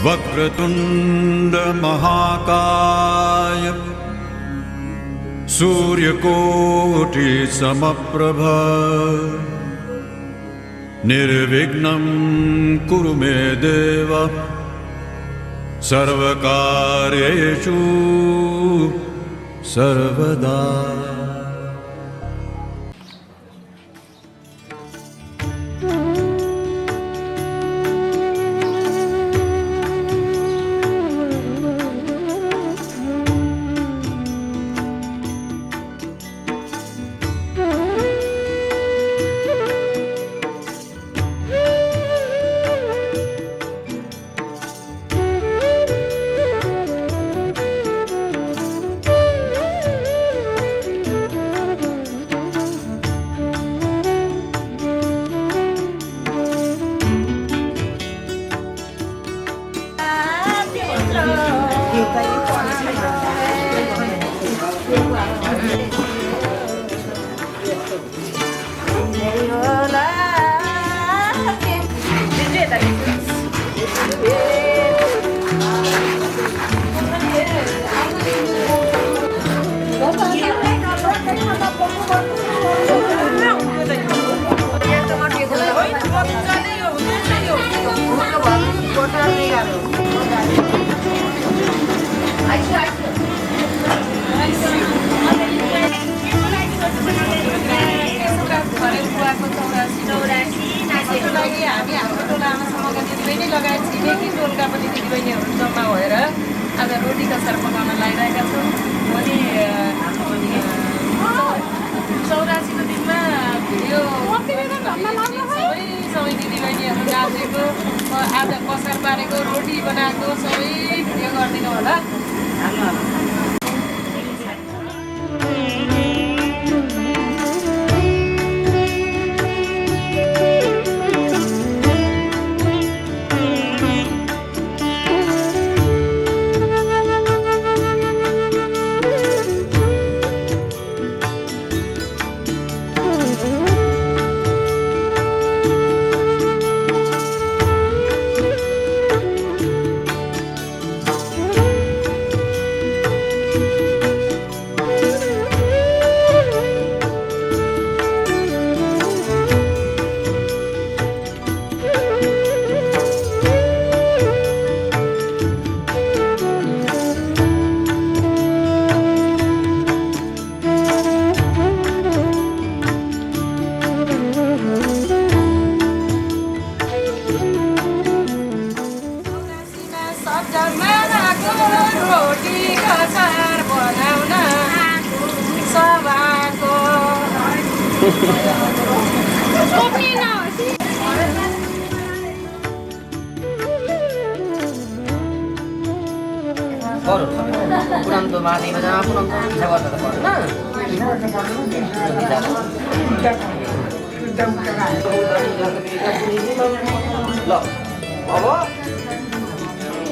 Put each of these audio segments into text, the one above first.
वक्रतुंड महाकाय सूर्यकोटि समप्रभ निर्विघ्नं कुरु मे देव सर्वकार्येषु सर्वदा।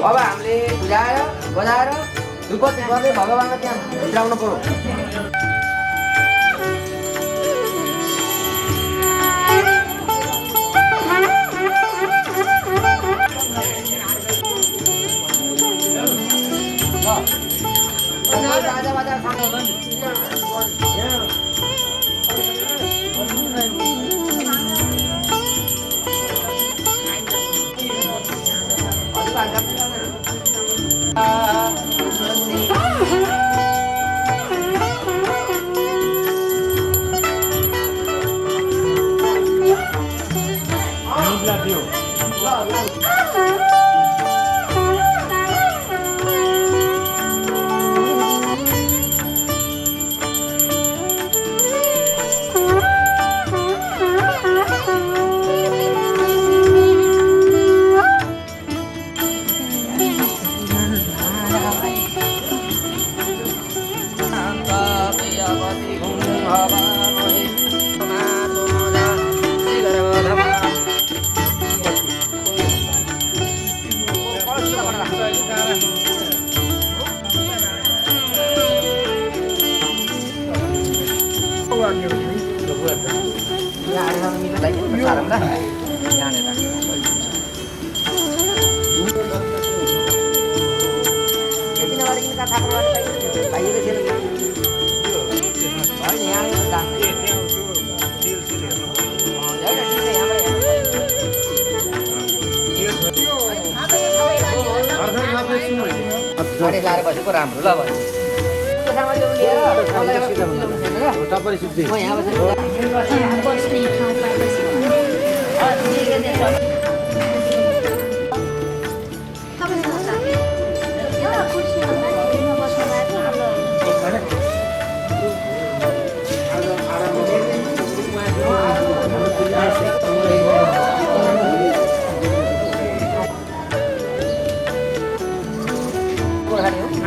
अब हामीले बुझाएर बजाएर धुपती गर्ने भगवानलाई त्यहाँ भित्राउनु पर्यो। अरे लाएर बसेको राम्रो ल भयो कोठामा ल्याउनु लिएर मलाई अब ल्याउनु छैन र टपरी सुत्दै म यहाँ बसेर बस्ने ठाउँ पाएपछि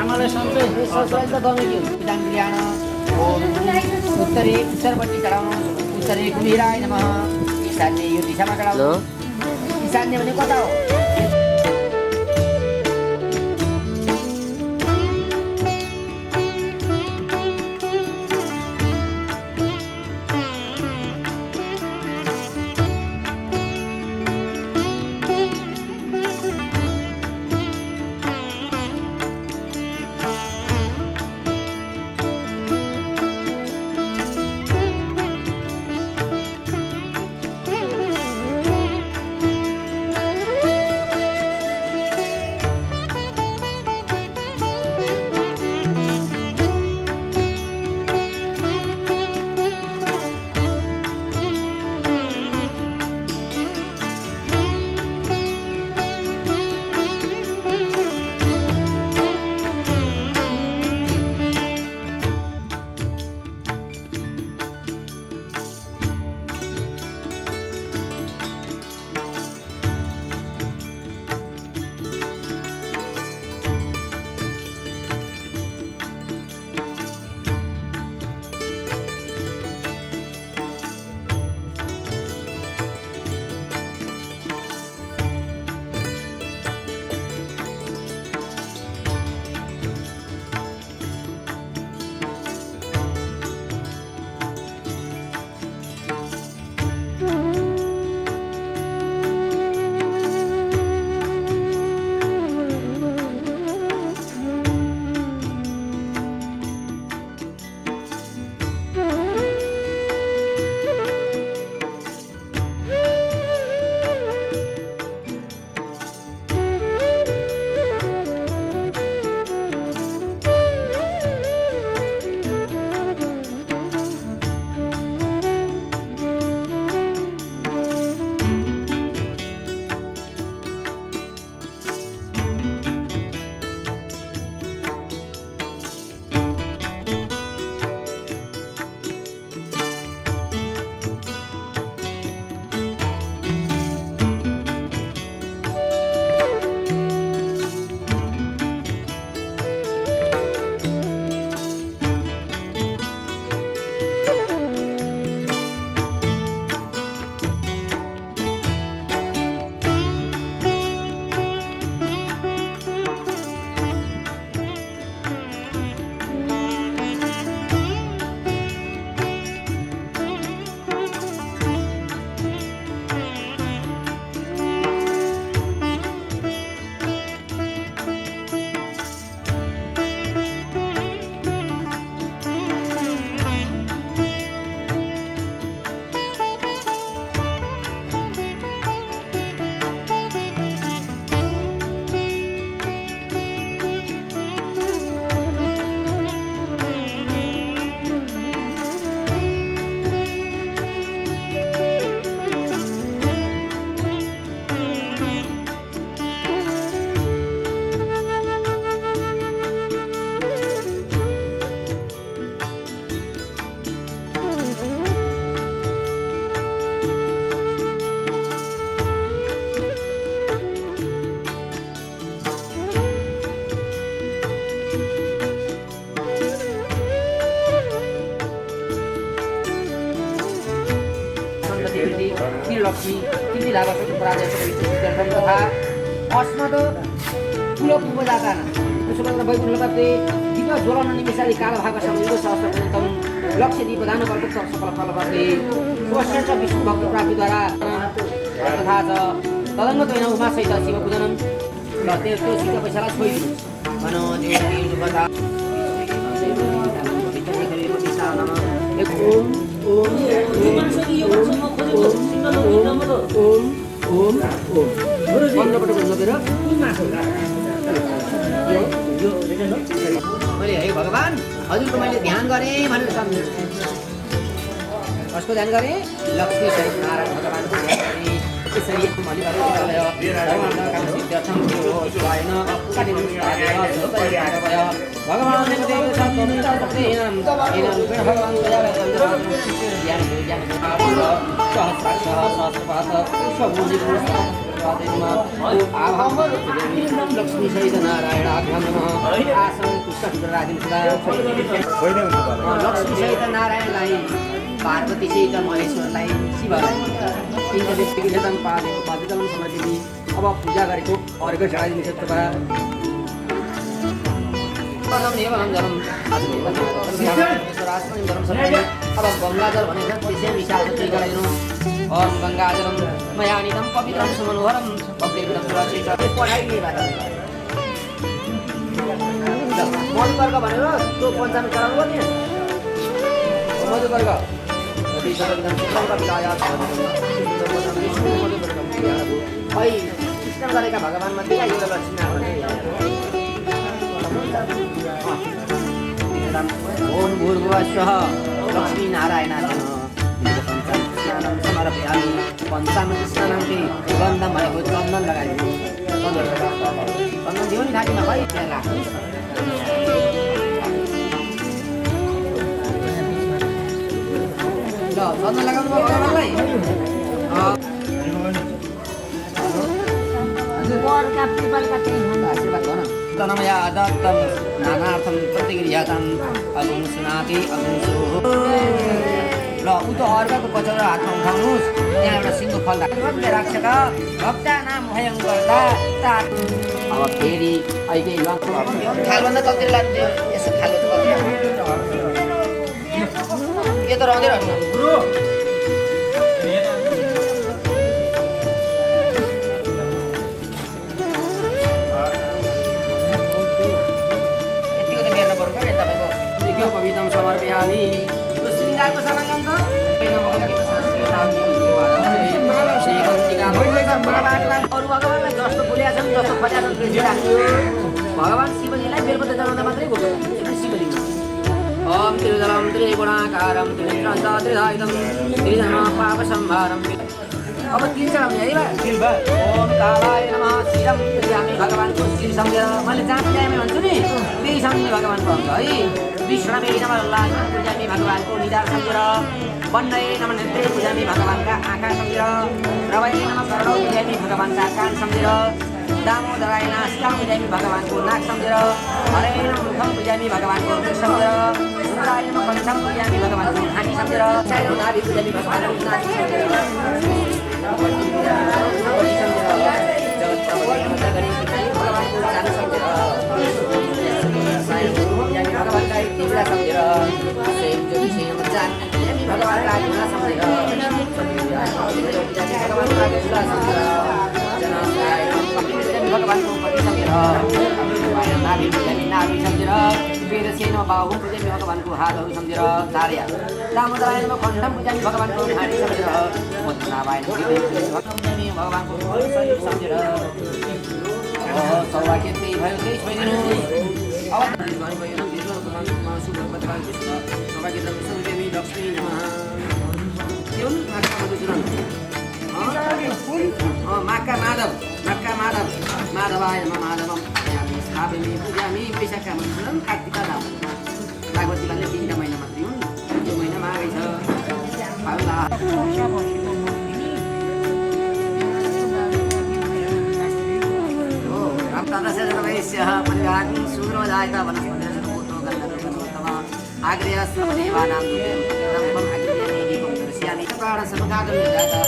आमालाई सधैँ उत्तरपट्टि चढाउनु उत्तरे कुमिराय नमः ईशान्य यो दिशामा चढाउनु ईशान्य भने कता हो लक्ष्मी तिमी लाभासको प्राजयको तथा अस्मद ठुलो पूर्वजाता त्यसो गरेर वैकुण्ठपते दीप ज्वलन निमिषाले कालभाग समयको सहस्रपर्यन्तम लक्ष्य दीप दान कल्प सफल फलपते स्वस्यञ्च विष्णु भक्त प्राप्तिद्वारा तथा च तदङ्गत होइन उमासहित शिव पूजनम र त्यो सिद्ध पैसालाई छोइदिनु भनौँ देवी दुबता ओम ओम ओम ओम मैले है भगवान् हजुरको मैले ध्यान गरेँ भनेर सम्झेँ। कसको ध्यान गरेँ? लक्ष्मी सहित नारायण भगवान्को ध्यान गरेँ। त्यसरी लक्ष्मी सहित नारायण लक्ष्मी सहित नारायणलाई पार्वती सहित महेश्वरलाई शिवलाई तीनजना व्यक्तिगत पादुकम समर्पित अब पूजा गरेको अर्घ चढाइदिन्छ तपाईँ। अब गङ्गाजल भनेर त्यसै विशाल गराइदिनु। ओम गङ्गाजलम मयानिदम पवित्रम सुमनोहरम भक्तिविदम सुरक्षित पढाइदिए मधुपर्क भनेर त्यो पञ्चामृत चढाउनु नि मधुपर्क कृष्ण गरेका भगवान् मध्ये एउटा लक्ष्मी ओम भूर्भुवस्वः लक्ष्मी नारायणाय स्नानं समर्पयामि। पञ्चामृत स्नानमपि गन्धम भएको चन्दन लगाइदिनु। चन्दन दियो नि घाँटीमा खै त्यहाँ राख्नु। चन्दन लगाउनु भयो भगवान्लाई। आशीर्वाद भन। तनमया दत्तं नानार्थं प्रतिक्रियातं अगुण सुनाति अगुण ल उ त अर्काको पछौडा हातमा उठाउनुहोस्। त्यहाँ एउटा सिङ्गो फल राखेर भक्ता नाम भयङ्कर अब फेरि अहिले थालभन्दा तलतिर लाग्यो यसो थालो यो त रहँदै रहनु। यतिको त मेर्न पर्छ नि तपाईँको पवित्रम समर्पयामि। शृङ्गारको सामान ल्याउँछ अरू भगवान्लाई जस्तो फुल्या छन् जस्तो फल्या छन् भगवान् शिवजीलाई बेलपत्र जनाउँदा मात्रै भयो शिवलिङ्ग। ओम त्रिजलम त्रिगुणाकारम त्रिनेत्रं त्रिजन्म पाप संहारम। अब तिन चढाउने है बा। ओम कालाय नमः शिरम पूजामि भगवान्को शिर सम्झेर मैले जहाँ पूजामी भन्छु नि त्यही सम्झिने भगवान्को अङ्ग है। विष्णवे नमः लाजम पूजामि भगवान्को निधार सम्झेर। वन्नये नमः नेत्रे पूजामि भगवान्का आँखा सम्झेर। रवये नमः करणौ पूजामि भगवान्का कान सम्झेर। दामोदराय नासिकां पूजामि भगवान्को नाक सम्झेर। हरे नमः मुखं पूजामि भगवान्को मुख सम्झेर। रुद्राय नमः कण्ठं पूजामि भगवान्को घाँटी सम्झेर। चारौँ नाभि पूजामि भगवान्को नाभि सम्झेर। भगवान्का तिमीलाई सम्झेर भगवान्का घुना सम्झेर भगवान्को पति सम्झेर नाभि सम्झेर वेद सेन बाहु पूजामि भगवान्को हातहरू सम्झेर। धार्या दामोदराय नमः कण्ठं पूजामि भगवान्को घाँटी सम्झेर। मधुनाभाय पूजामि भगवान्को शरीर सम्झेर। सौभाग्य त्यही भयो त्यही छोइदिनु। लक्ष्मी माका माधव माधवाय नमः माधवम स्थापयामि पूजामि वैशाखा मन्दिरम कार्तिका धाम। भागवतीलाई 3 महिना मात्रै हुन् यो महिना माघै छ। तदस्य परिवारं सूर्योदयता वनस्पतिर्भूतो गन्धर्वोत्तम आग्र्यस्वदेवानां दुर्गं अग्निं दीपं दर्शयामि प्राणसमुखागं जाता।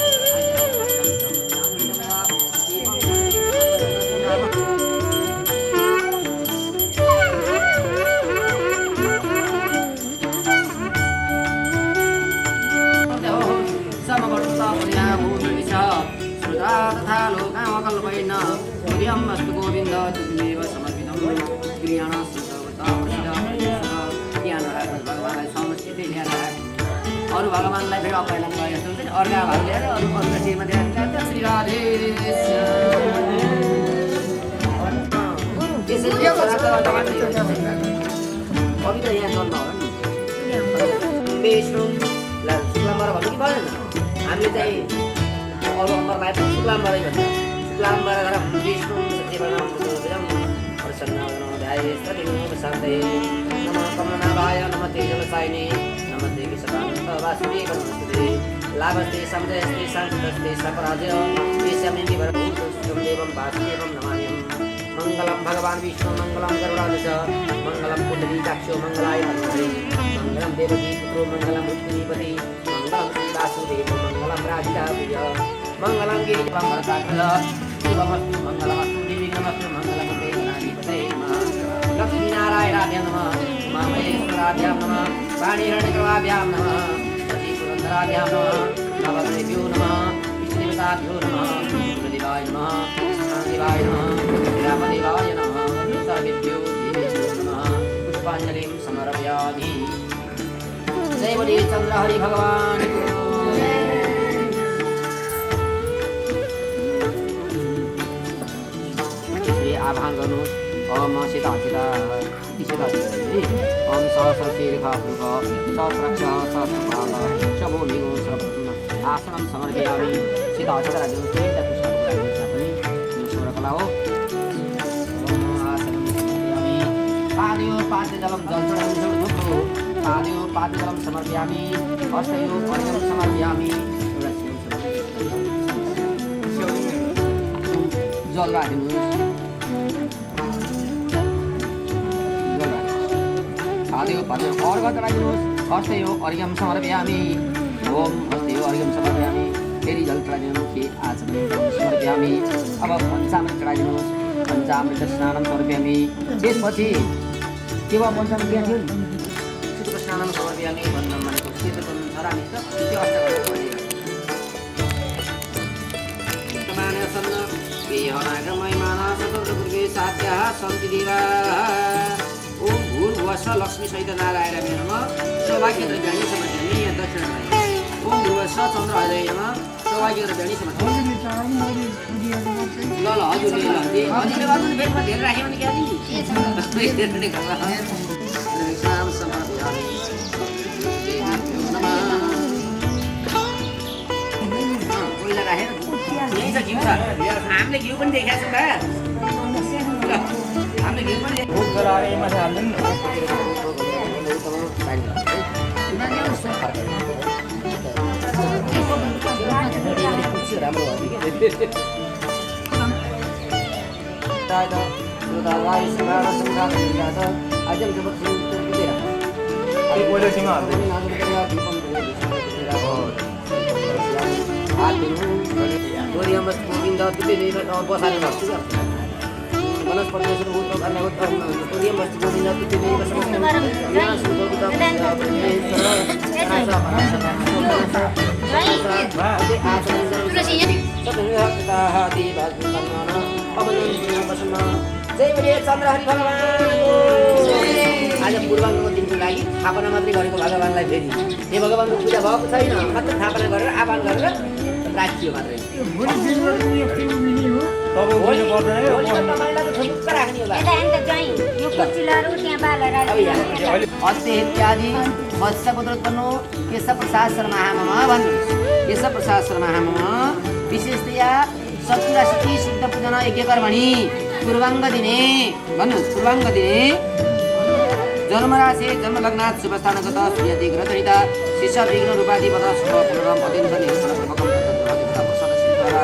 तथा लोकामकल्पयेन हृदयमस्तु गोविन्द तुमेव समर्पितं क्रियाणा भगवान्लाई समस्थित ल्याएर अरू भगवान्लाई फेरि अपहेलन गरे जस्तो हुन्छ नि। अर्का भाग ल्याएर अरू अर्का शिरमा ध्यान श्री राधे। त्यसैले पवित्र यहाँ जन्म हो नि विष्णु शुक्लाम्बर भन्नु कि भएन हामीले चाहिँ अरू अम्बरलाई शुक्लाम्बरै भन्छ शुक्लाम्बर विष्णु नमः कमलनाभाय नमः तेजलसायिने नमस्ते विश्वकान्त वासुदेव नमस्ते लाभस्ते समजयस्ते शान्तिदस्ते सपराजय देशमेति वरभूतस्थं देवं वासुदेवं नमाम्यहम् मङ्गलं भगवान् विष्णु मङ्गलं गरुडाध्वज मङ्गलं पुण्डरीकाक्षो मङ्गलाय तन्महे मङ्गलं देवकी पुत्रो मङ्गलं रुक्मिणीपति मङ्गलं श्रीवासुदेव मङ्गलं राधिकाप्रिय मङ्गलं गिरिजम्बरकाकृत शिवमस्तु मङ्गलमस्तु दिव्यमस्तु मङ्गलं देवनाधिपते लक्ष्मीनारायणाभ्यां नमः उमामहेश्वराभ्यां नमः वाणीरणिकृवाभ्यां नमः सतीपुरन्दराभ्यां नमः नवग्रहेभ्यो नमः विष्णुदेवताभ्यो नमः देवाय नमः देवाय नमः रामदेवाय नमः सर्वेभ्यो देवेभ्यो नमः पुष्पाञ्जलिं समर्पयामि जय बोले चन्द्रहरि भगवान् आह्वान गर्नु ओम सीता सीता सीता ओम सहस्रशी रेखा पुरुष सहस्रक्ष सहस्रपाद शभूमिगो सर्वप्रथम आसनं समर्पयामि सीता सीता राजु श्रेष्ठ कृष्ण पनि ईश्वरकला हो आसनं समर्पयामि पादयो पादजलं जलचरणं धुप्रो पादयो पादजलं समर्पयामि हस्तयो अर्घ्यं समर्पयामि जल राख्नुहोस् पादयो पादयो अर्घ चढाइदिनुहोस् हस्तयो अर्घ्यं समर्पयामि ओम हस्तयो अर्घ्यं समर्पयामि फेरि जल चढाइदिनुहोस् के आचमन समर्पयामि अब पञ्चामृत चढाइदिनुहोस् पञ्चामृत स्नानं समर्पयामि त्यसपछि के भयो पञ्चामृत ज्ञान थियो नि शीतल स्नानं समर्पयामि भन्नु भनेको शीतल बन्नु छ रामी छ त्यो अष्ट गर्नुपर्ने मानसन्न विहनागमय मानस चतुर्गुर्गे साध्याः सन्ति देवा ओम भूर्भुवस्व लक्ष्मी सहित नारायण नमः सौभाग्य द्रव्याणि समर्पयामि दक्षिण ओम भूर्भुवस्व चन्द्र हृदय नमः सौभाग्य द्रव्याणि समर्पयामि ल ल हजुरले हजुरले गर्नु फेरि म धेरै राखेँ भने क्या नाम समर्पयामि पहिला राखेर यही छ घिउ छ हामीले घिउ पनि देखाएको छौँ बा हामीले घिउ पनि राम्रो गोविन्द बसाले बस्छु वनस्पतिषु जय बोले चन्द्रहरि भगवान् आज पूर्वाङ्गको दिनको लागि स्थापना मात्रै गरेको भगवान्लाई फेरि हे भगवान्को पूजा भएको छैन मात्र स्थापना गरेर आह्वान गरेर राखियो मात्रै इत्यादि मत्स्यपुत्र उत्पन्नो केशवप्रसाद शर्मा मम भन्नुहोस् केशवप्रसाद शर्मा मम विशेषतया 87 सिद्ध पूजना यज्ञ कर्मणि पूर्वाङ्ग दिने भन्नुहोस् पूर्वाङ्ग दिने जन्मराशि जन्म लग्नात् शुभस्थानगत सूर्यति ग्रहचरित शिष्य विघ्न रूपाधिपत शुभपूर्णम अत्यन्त निर्भरपूर्वकं तद्ग्रहदेवता प्रसाद सिद्धारा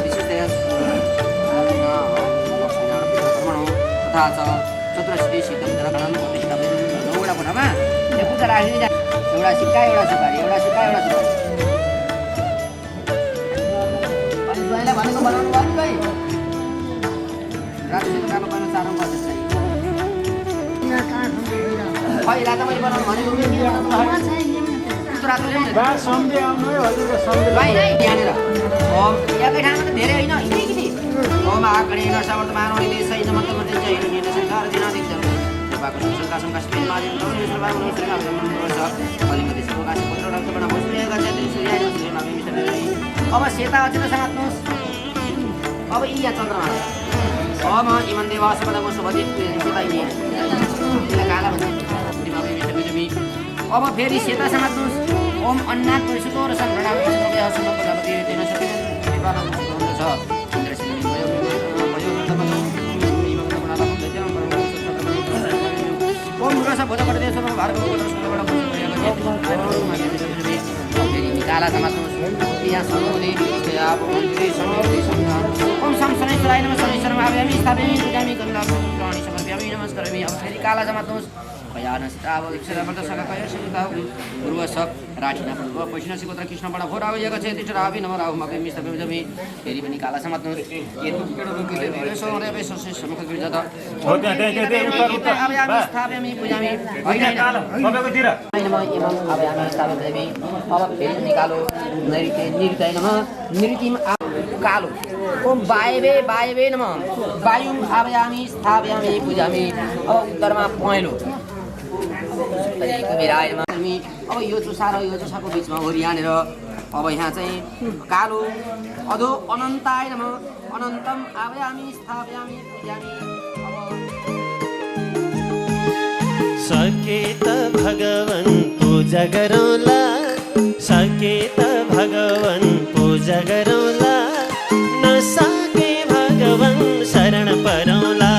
विशेषतया लक्ष्मीनारायण तथा च चतुर्श्री सिद्ध पूजनकरण प्रतिष्ठा 9वटा कोठामा यो पूजा राखिदिन्छ एउटा सिक्का एउटा सुपारी एउटा सिक्का एउटा सुपारी अनि ज्वाइँलाई भनेको बनाउनु भयो नि भाइ रातिको काम गर्न साह्रो पर्छ पहिला त मैले बनाउनु भनेको यहाँनिर एकै ठाउँमा त धेरै होइन किन ओम आकडेन समर्थमान देशै नमन्तमते जय हिन्दू संसार दिनादिक जन्म देवाको संस्कार संस्कार मादिन नरेश्वर बाबु नरेश्वर बाबु वर्ष कलिङ्गदेश प्रकाश पुत्र रक्तवर्ण भोजपुरी गजय सूर्य सूर्यमा मिशन अब सेता अचेत समात्नुहोस् अब यी यहाँ चन्द्रमा अब इमन देवा सबैको शुभदे सेताइए काला भन्छ अब फेरि सेता समात्नुहोस् ओम अन्नाथ परिसुतो र संभ्रणाम प्रसन्नते हसनो प्रजापति तेन सबै विवाह हुन्छ ओम रस भोज गर्दै सबै भारतको सुन्दरबाट काला समात्नुहोस् यहाँ सन्नुदे अब ओम सम शनैश्वराय नमः शनैश्वरम आव्यामि स्थापयामि पूजामि गन्धानि समर्पयामि नमस्कारमि अब फेरि काला समात्नुहोस् भयान सीताव दीक्षामर्द सकाय सिता पूर्वसक राठिना पूर्व पश्चिम सिकोत्र कृष्णबाट भोर आयो गछ तिठ रावि नम राहु मके मिस्ता जमी फेरि पनि काला समात्नुहोस् यति केडो रुकिले सोरे बे ससे समुख गिर्जा त अब हामी स्थापयामि पूजामि होइन सबैको तिर नम एवं अब हामी स्थापयामि अब फेरि निकालो नृत्य नृत्य नम नृत्यम कालो ओम वायवे नमः वायुम आव्यामि स्थापयामि पूजामि अब उत्तरमा पहेँलो अब यो चुसा र यो चुसाको बिचमा होरी यहाँनिर अब यहाँ चाहिँ कालो अधो अनन्ताय नमः अनन्तम आव्यामि स्थापयामि पूजामि सकेत भगवन् पूजा गरौँला सकेत भगवन् पूजा गरौँला नसके भगवन् शरण परौँला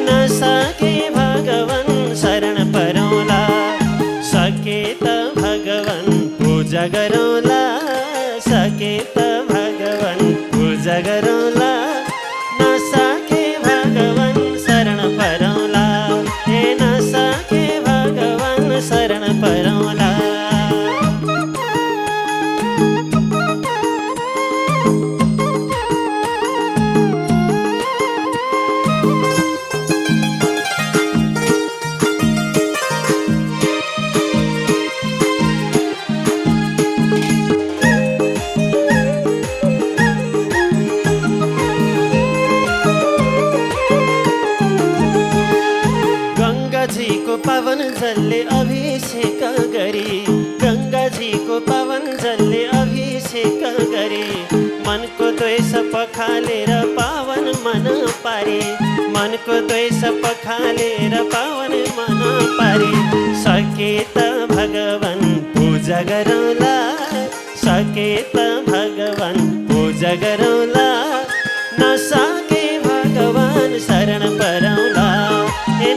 नसके भगवन् शरण परौँला सकेत भगवन् पूजा गरौँला सकेत भगवन् पूजा गरौँला नसके भगवन् शरण परौँला नसके भगवन् शरण परौँला पावन जलले अभिषेक गरी गङ्गाजीको पावन जलले अभिषेक गरी मनको द्वेष पखालेर पावन मन पारे मनको द्वेष पखालेर पावन मन पारे सकेत भगवन् पूजा गरौँला सकेत भगवन् पूजा गरौँला नसके भगवान् शरण परौँला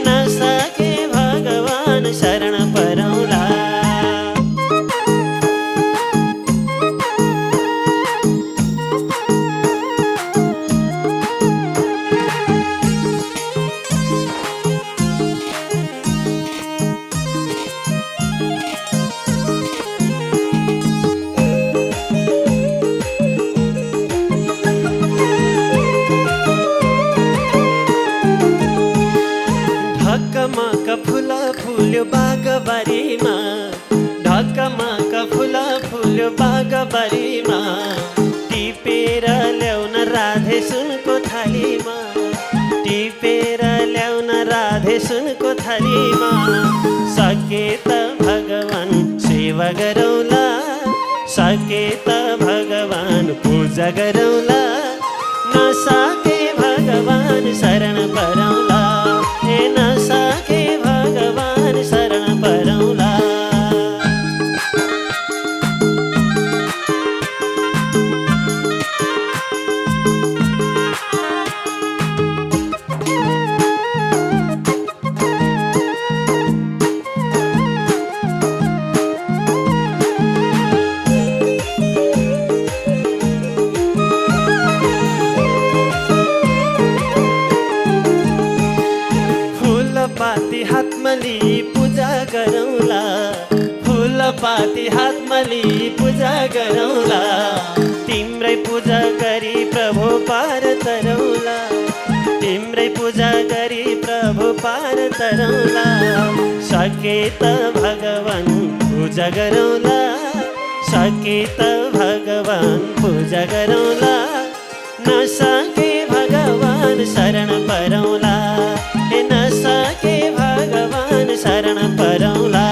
नसके भगवान् शरण परौँला ढकमक फुल फुल्यो बागबारीमा ढकमक फुल फुल्यो बागबारीमा टिपेर ल्याउन राधे सुनको थालीमा टिपेर ल्याउन राधे सुनको थालीमा सकेत भगवान् सेवा गरौँला सकेत भगवान् पूजा गरौँला नसके भगवान् शरण परौँला नसके भगवान् शरण परौँला पाती हातमा लिई पूजा गरौँला फुलपाती हातमा लिई पूजा गरौँला तिम्रै पूजा गरी प्रभु पार तरौँला तिम्रै पूजा गरी प्रभु पार तरौँला सकेत भगवान् पूजा गरौँला सकेत भगवान् पूजा गरौँला नसके भगवान् शरण परौँला नसके भगवान् शरण परौँला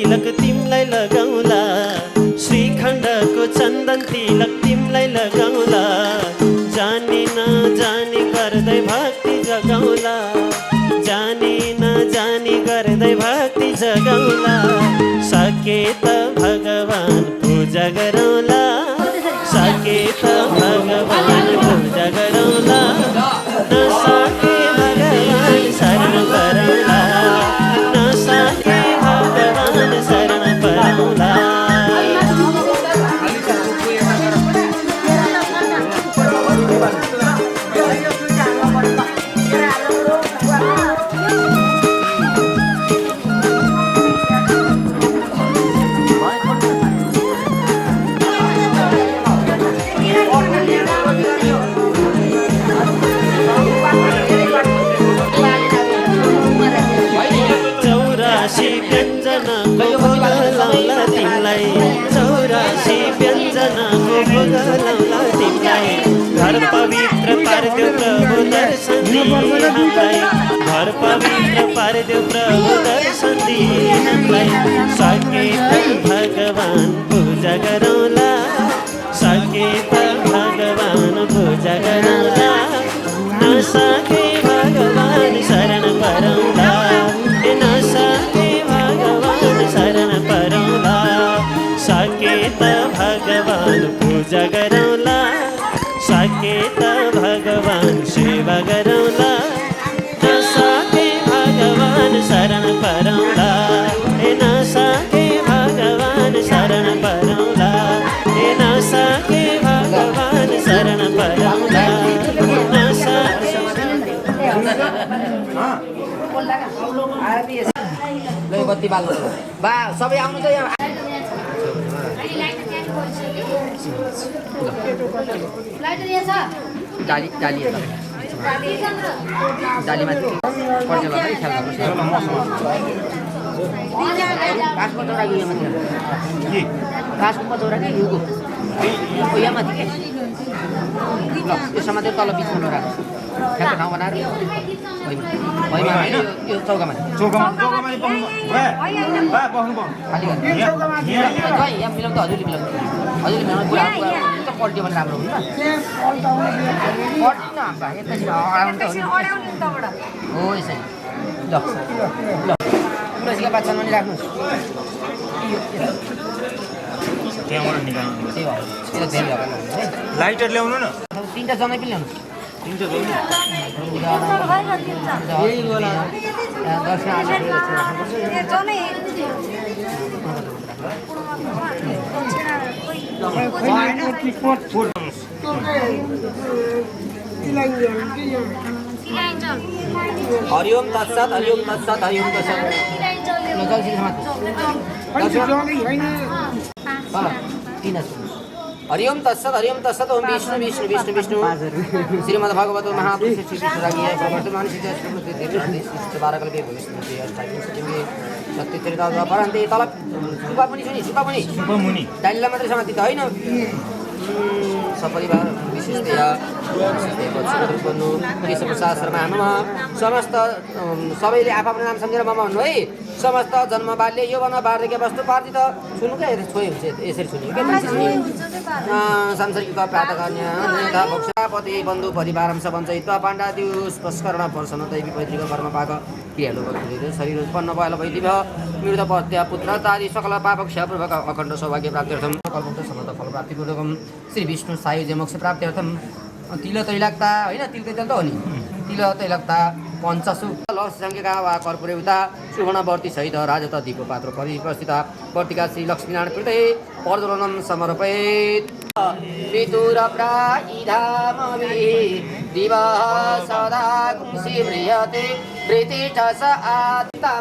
तिलक तिमलाई लगाउला श्रीखण्डको चन्दन तिलक तिमलाई लगाउला जानी नजानी गर्दै भक्ति जगाउला जानी नजानी गर्दै भक्ति जगाउला सके त भगवान पूजा गरौँला सके त भगवान पूजा गरौँला नसके भगवान शरण परौँला नसके भगवान शरण परौँला चौरासी व्यञ्जनको भोग लाउला तिमीलाई चौरासी व्यञ्जनको भोग लाउला तिमीलाई घर पवित्र पारिदेऊ प्रभु दर्शन दिनलाई घर पवित्र पारिदेऊ प्रभु दर्शन दिनलाई सके त भगवान पूजा गरौँला सके त भगवान पूजा गरौँला नसके भगवान शरण परौँला नसके भगवान शरण परौँला सके त भगवान पूजा गरौँला सके त भगवान सेवा गरौँला नसके भगवान शरण परौँला नसके भगवान शरण परौँला नसके भगवान शरण परौँला बत्ती बाल्नु बा सबै आउनु त यहाँ डाली डाली डालीमा काठको चौरा यो माथि काठको पचौरा कि युगो यहाँ माथि ल यो समातेर तल बिचमा नराख्नु ठ्याक्क ठाउँ बनाएर होइन यो चौकामा खाली यहाँ मिलाउनु त हजुरले मिलाउनु बुढा पल्ट्यो भने राम्रो हुन्छ पल्टिन एकैछिन अडाउनु त हो यसरी ल ल तुलसीका पात छन् भने राख्नुहोस् त्यहाँबाट निकाल्नु त्यही भयो त्यो धेरै लगाउनु है लाइटर ल्याउनु न तिनवटा जनै पनि ल्याउनु हरिओम तत्सत हरिओम तत्सत हरिओम तत्सत हरिओम तत्सत हरिओम तत्सत ओम विष्णु विष्णु विष्णु विष्णु श्रीमद् भागवत महापुरुष श्री कृष्णरागीय प्रवर्तमान बाह्रकल्पे भविष्य अष्टाविंशतिमे सत्यचरिता परन्ते तल सुपा पनि छ नि सुपा पनि डालीलाई मात्रै समाति त होइन सपरिवार विशेषतया बन्नु केशवप्रसाद शर्मा आमा समस्त सबैले आफ्नो नाम सम्झेर ममा भन्नु है समस्त जन्म बाल्य यो भन वार्धक्य वस्तु पार्टी त छुनु क्या छोइ हुन्छ यसरी छुनु सांसारिक प्राप्त गर्ने भक्षापति बन्धु परिवारम सञ्चयित्वा पाण्डाद्युष पुष्करण पर्सन दैवी पैतृक कर्म पाक क्रियालु शरीर उत्पन्न भएल वैदिभ मृत पत्या पुत्र तादि सकल पापक्षपूर्वक अखण्ड सौभाग्य प्राप्त्यर्थम कल्पन्त समर्थ फल प्राप्तिपूर्वकम श्री विष्णु सायुज्य मोक्ष प्राप्त्यर्थम तिल तैलक्ता होइन तिल तैल त हो नि तिल तैलक्ता पञ्चसु लङ्केका वा कर्पूरेवता सुवर्णवर्ती सहित राजत दीप पात्र परिप्रस्थित वर्तिका श्री लक्ष्मीनारायण कृते पर्दोलनम समर्पयेत् पितुर प्राइधामवे दिवः सदा कुंसी म्रियते प्रीति च स आत्मा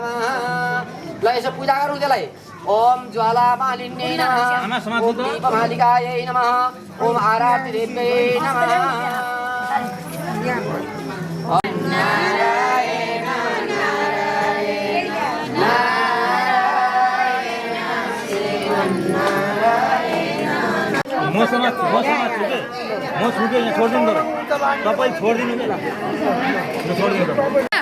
ल यसो पूजा गरौँ त्यसलाई ओम ज्वाला मालिन्यै नमः ओम दीपमालिकायै नमः ओम आरती देव्यै नमः ओम नारायण नारायण नारायण श्रीमन्नारायण म छुटे यहाँ छोडिदिनु त तपाईँ छोडिदिनु नि छोडिदिनु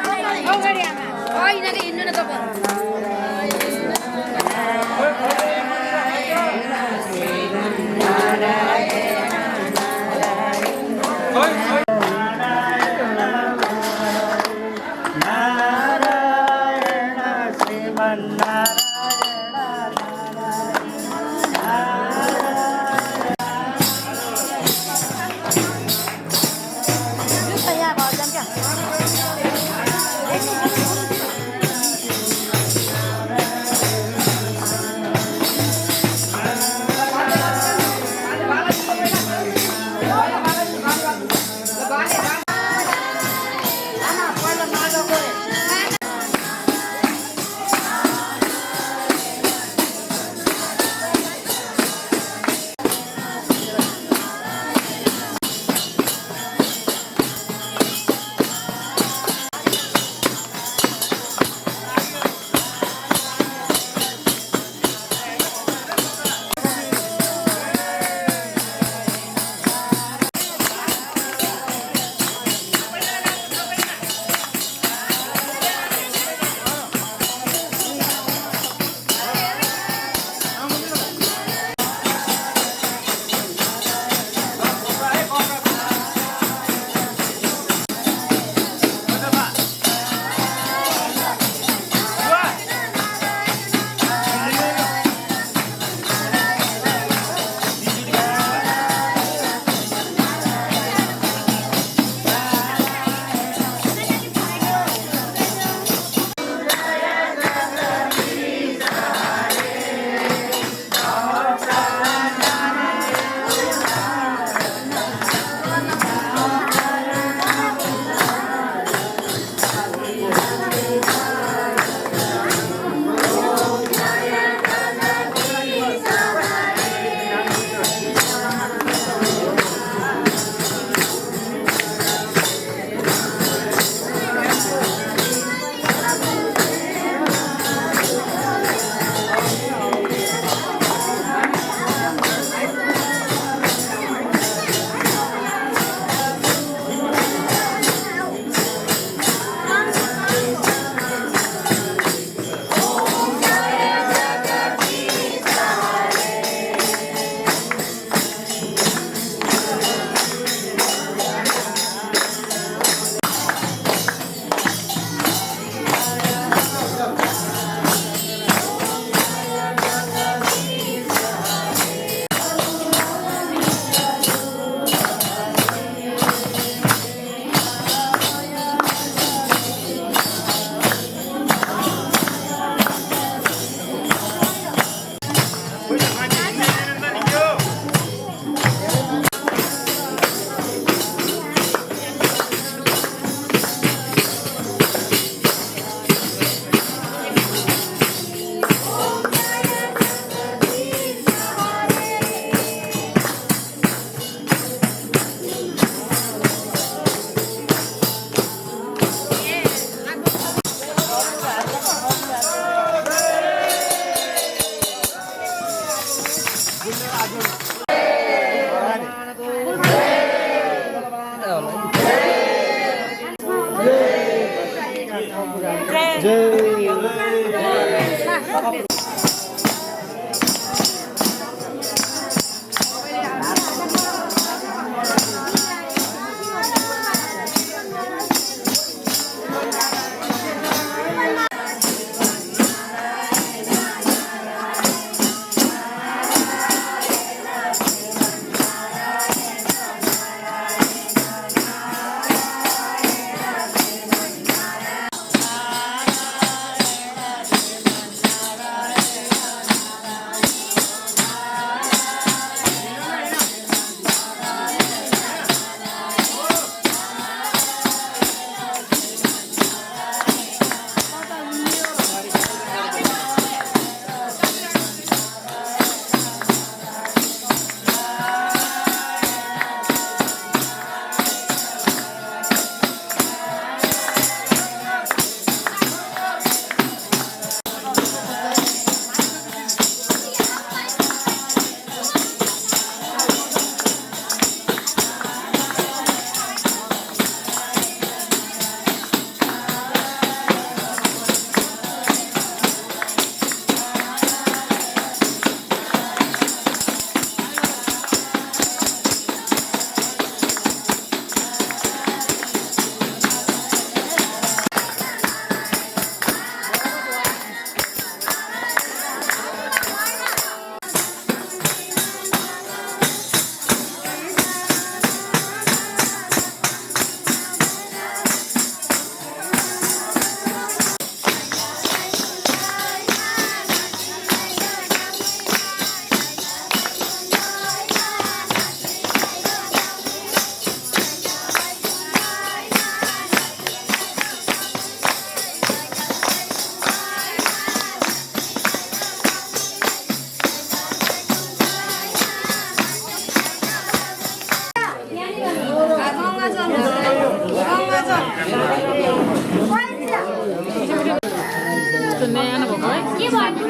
के भन्नु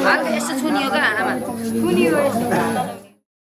हल्का यस्तो छुनियो क्या आमा